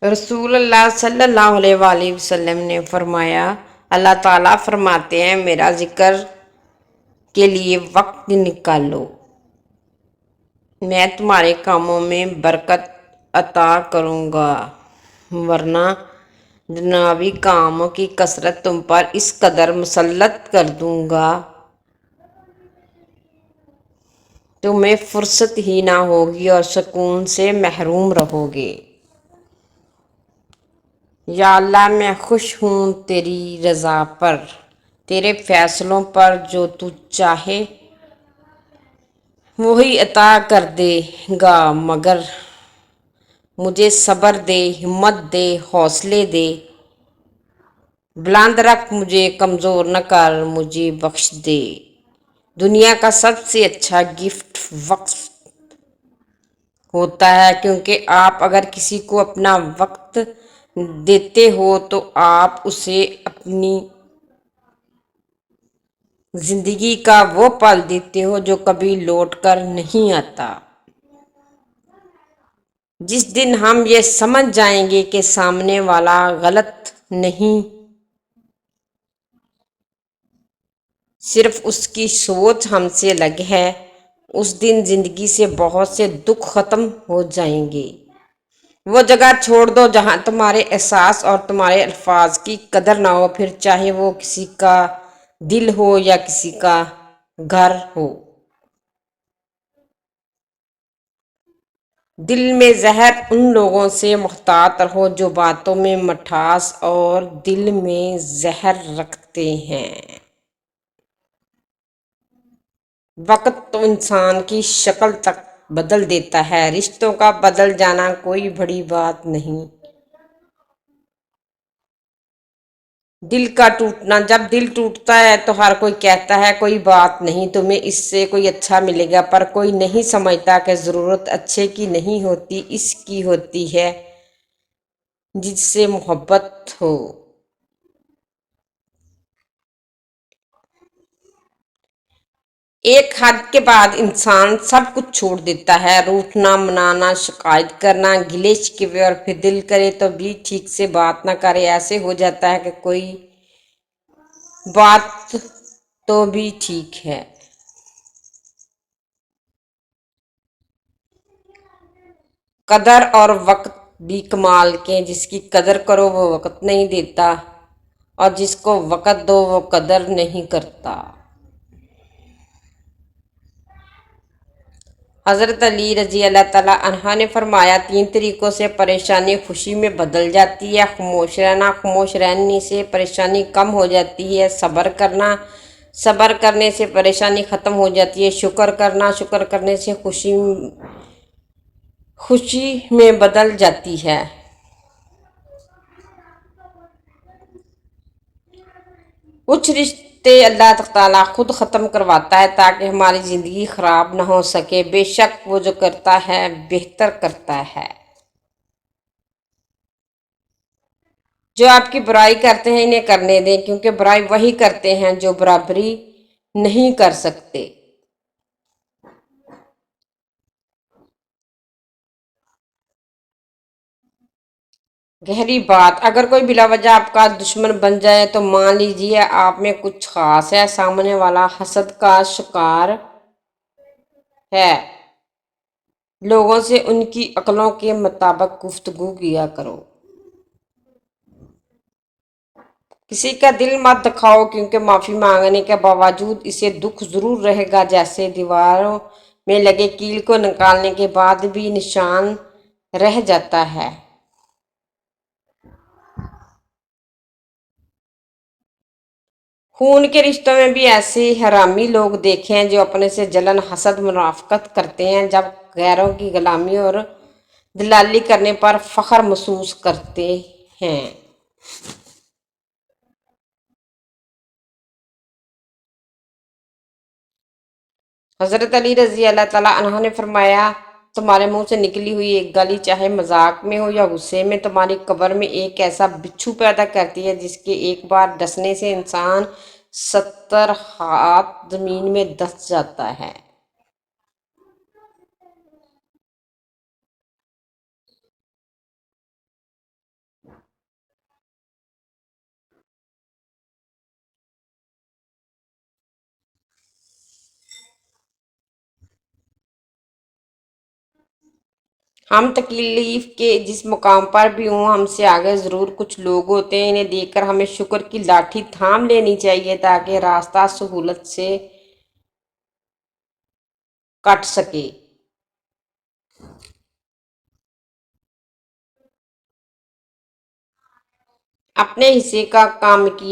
رسول اللہ صلی اللہ علیہ وآلہ وسلم نے فرمایا، اللہ تعالیٰ فرماتے ہیں میرا ذکر کے لیے وقت نکالو، میں تمہارے کاموں میں برکت عطا کروں گا، ورنہ دنیاوی کاموں کی کثرت تم پر اس قدر مسلط کر دوں گا تمہیں فرصت ہی نہ ہوگی اور سکون سے محروم رہو گے۔ یا اللہ میں خوش ہوں تیری رضا پر، تیرے فیصلوں پر، جو تو چاہے وہی عطا کر دے گا، مگر مجھے صبر دے، ہمت دے، حوصلے دے، بلند رکھ مجھے، کمزور نہ کر، مجھے بخش دے۔ دنیا کا سب سے اچھا گفٹ وقت ہوتا ہے، کیونکہ آپ اگر کسی کو اپنا وقت دیتے ہو تو آپ اسے اپنی زندگی کا وہ پل دیتے ہو جو کبھی لوٹ کر نہیں آتا۔ جس دن ہم یہ سمجھ جائیں گے کہ سامنے والا غلط نہیں، صرف اس کی سوچ ہم سے الگ ہے، اس دن زندگی سے بہت سے دکھ ختم ہو جائیں گے۔ وہ جگہ چھوڑ دو جہاں تمہارے احساس اور تمہارے الفاظ کی قدر نہ ہو، پھر چاہے وہ کسی کا دل ہو یا کسی کا گھر ہو۔ دل میں زہر ان لوگوں سے محتاط رہو جو باتوں میں مٹھاس اور دل میں زہر رکھتے ہیں۔ وقت تو انسان کی شکل تک بدل دیتا ہے، رشتوں کا بدل جانا کوئی بڑی بات نہیں۔ دل کا ٹوٹنا، جب دل ٹوٹتا ہے تو ہر کوئی کہتا ہے کوئی بات نہیں، تمہیں اس سے کوئی اچھا ملے گا، پر کوئی نہیں سمجھتا کہ ضرورت اچھے کی نہیں ہوتی، اس کی ہوتی ہے جس سے محبت ہو۔ ایک حد کے بعد انسان سب کچھ چھوڑ دیتا ہے، روٹھنا، منانا، شکایت کرنا، گلے شکوے، اور پھر دل کرے تو بھی ٹھیک سے بات نہ کرے، ایسے ہو جاتا ہے کہ کوئی بات تو بھی ٹھیک ہے۔ قدر اور وقت بھی کمال کے، جس کی قدر کرو وہ وقت نہیں دیتا، اور جس کو وقت دو وہ قدر نہیں کرتا۔ حضرت علی رضی اللہ تعالیٰ عنہ نے فرمایا، 3 طریقوں سے پریشانی خوشی میں بدل جاتی ہے: خاموش رہنا، خاموش رہنے سے پریشانی کم ہو جاتی ہے، صبر کرنا، صبر کرنے سے پریشانی ختم ہو جاتی ہے، شکر کرنا، شکر کرنے سے خوشی میں بدل جاتی ہے۔ کچھ رشتے اللہ تعالیٰ خود ختم کرواتا ہے تاکہ ہماری زندگی خراب نہ ہو سکے، بے شک وہ جو کرتا ہے بہتر کرتا ہے۔ جو آپ کی برائی کرتے ہیں انہیں کرنے دیں، کیونکہ برائی وہی کرتے ہیں جو برابری نہیں کر سکتے۔ گہری بات، اگر کوئی بلا وجہ آپ کا دشمن بن جائے تو مان لیجیے آپ میں کچھ خاص ہے، سامنے والا حسد کا شکار ہے۔ لوگوں سے ان کی عقلوں کے مطابق گفتگو کیا کرو۔ کسی کا دل مت دکھاؤ، کیونکہ معافی مانگنے کے باوجود اسے دکھ ضرور رہے گا، جیسے دیواروں میں لگے کیل کو نکالنے کے بعد بھی نشان رہ جاتا ہے۔ خون کے رشتوں میں بھی ایسے حرامی لوگ دیکھے ہیں جو اپنے سے جلن، حسد، منافقت کرتے ہیں، جب غیروں کی غلامی اور دلالی کرنے پر فخر محسوس کرتے ہیں۔ حضرت علی رضی اللہ تعالیٰ عنہ نے فرمایا، تمہارے منہ سے نکلی ہوئی ایک گالی چاہے مذاق میں ہو یا غصے میں، تمہاری قبر میں ایک ایسا بچھو پیدا کرتی ہے جس کے ایک بار ڈسنے سے انسان 70 ہاتھ زمین میں دس جاتا ہے۔ ہم تکلیف کے جس مقام پر بھی ہوں، ہم سے آگے ضرور کچھ لوگ ہوتے ہیں، انہیں دیکھ کر ہمیں شکر کی لاٹھی تھام لینی چاہیے تاکہ راستہ سہولت سے کٹ سکے۔ اپنے حصے کا کام کیے